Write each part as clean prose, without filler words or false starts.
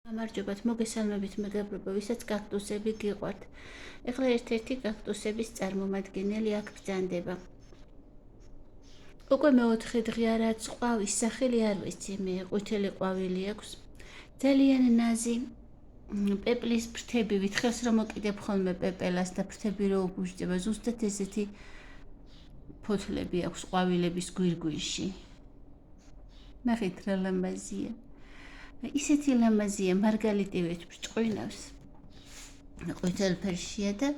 გამარჯობათ, მოგესალმებით მეგობრებო, ვისაც კაქტუსები გიყვართ. ეხლა ერთ-ერთი კაქტუსების წარმომადგენელი აქ ბრძანდება. უკვე მეოთხე დღეა რაც ყვავის სახელი არ ვიცი, მე ყვითელი ყვავილი აქვს. ძალიან ნაზი პეპლის ფრთები, თხელს რომ მოკიდებ ხოლმე პეპელას და ფრთები რო უგუშდება, ზუსტად ესეთი ფოთლები აქვს ყვავილების გვირგვინში. ნახეთ რა ლამაზია. ისეთი ლამაზია, მარგალიტივით ბრჭყვინავს. ყვითელ ფერშია და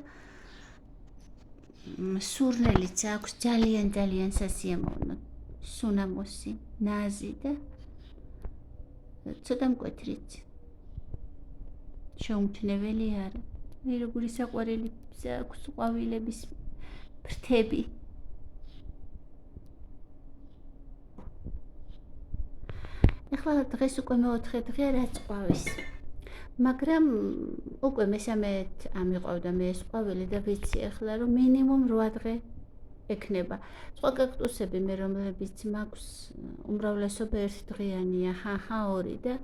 სურნელიც აქვს ძალიან სასიამოვნო, სუნამოსი, ნაზი და ცოტა მკვეთრიც. შეუმჩნეველი არა. მე როგორი საყვარელი აქვს ყვავილების ფრთები. ეხლა დღეს უკვე მეოთხე დღეა რაც ყვავის. მაგრამ უკვე მესამედ ამიყვავდა მე ეს ყვავილი და ვიცი ახლა რომ მინიმუმ 8 დღე ექნება. სხვა კაქტუსები მე რომლებიც მაქვს უმრავლესობა 1 დღეანია, ჰაჰა 2 და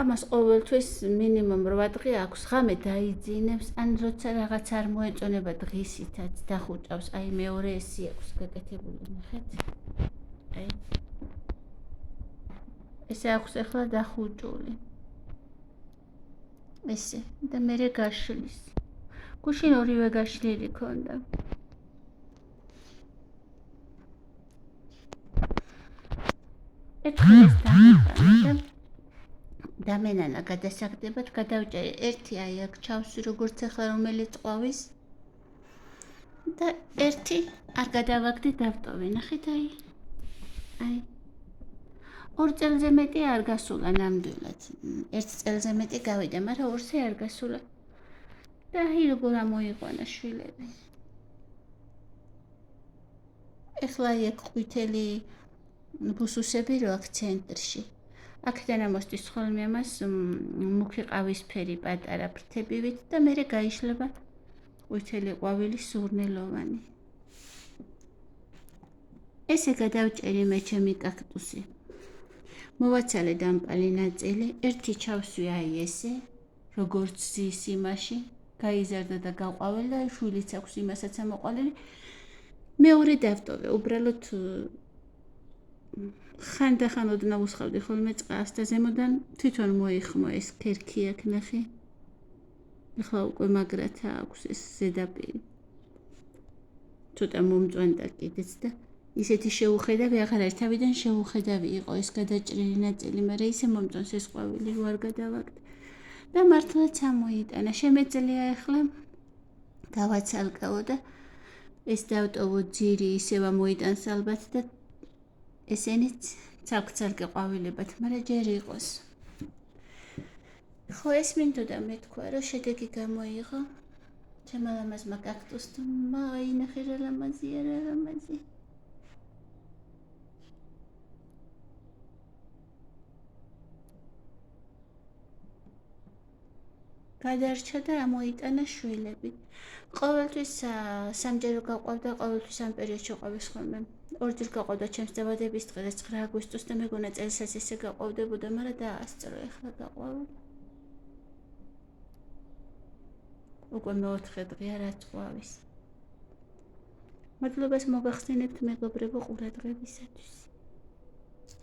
ამას ყოველთვის მინიმუმ 8 დღე აქვს. ღამე დაიძინებს, ან როცა რაღაც არ მოეწონება დღისითაც დახუჭავს. აი მეორე ესი აქვს გაკეთებული, ნახეთ. აი ესე აქვს ახლა დახუჭული. ესე და მერე გაშლის. გუშინ ორივე გაშლილი ქონდა. ერთხელ და დამენანა გადასაგდებად გადავჭერი. ერთი აი აქ ჩავსვი როგორც ახლა რომელიც ყვავის და ერთი არ გადავაგდი დავტოვე. ნახეთ აი. აი 2 წელზე მეტი არ გასულა ნამდვილად. 1 წელზე მეტი გავიდა, მაგრამ 2-ზე არ გასულა. და აი როგორ ამოიყვანა შვილები. ეხლა აქ ყვითელი ბუსუსები რო აქ ცენტრში. აქედან ამოსთვის ხოლმე ამას მუქი ყავისფერი პატარა ფრთებივით და მერე გაიშლება ყვითელი ყვავილი სურნელოვანი. ესე გადავჭერი მე ჩემი კაქტუსი. მოვაცალე დამპალი ნაწილი, ერთი ჩავსვი აი ესე, როგორც ზის იმაში, გაიზარდა და გაყვაվել და შვილიც აქვს იმასაც ამოყალილი. მეორე დავტოვე, უბრალოდ ხანდახან ოდნავ უსხავდი ხოლმე წყალს და ზემოდან თვითონ მოიხმო ეს ქერქი აქ ნახე. ეხლა უკვე მაგრათა აქვს ეს ზედაპირი. ცოტა მომწვანდა კიდეც და ისეთი შეუხედავი, აღარ არის თავიდან შეუხედავი იყო ეს გადაჭრილი ნაწილი, მაგრამ ისე მომწონს ეს ყვავილი რო არ გადავაგდ. და მართლაც ამოიტანა. შემეძლია ახლა გავაცალკაო და ეს დავტოვო ძირი ისევ ამოიტანს ალბათ და ესენიც ცალკ-ცალკე ყვავილებად, მაგრამ ჯერ იყოს. ხო ეს მინდოდა მე თქვა რომ შედეგი გამოიღო. ჩემმა ლამაზმა კაქტუსმა, აი ნახე რა ლამაზია, რა ლამაზი. გადარჩა და ამოიტანა შვილები. ყოველთვის სამჯერ გაყვავდა, ყოველთვის ამ პერიოდში ყვავის ხოლმე. 2 ჯერ გაყვავდა ჩემს დაბადების დღეს 9 აგვისტოს და მეგონა წელსაც ესე გაყვავდებოდა, მაგრამ დაასწრო ახლა გაყვავა. უკვე მეოთხე დღეა რაც ყვავის. მადლობას მოგახსენებთ მეგობრებო ყურადღებისათვის.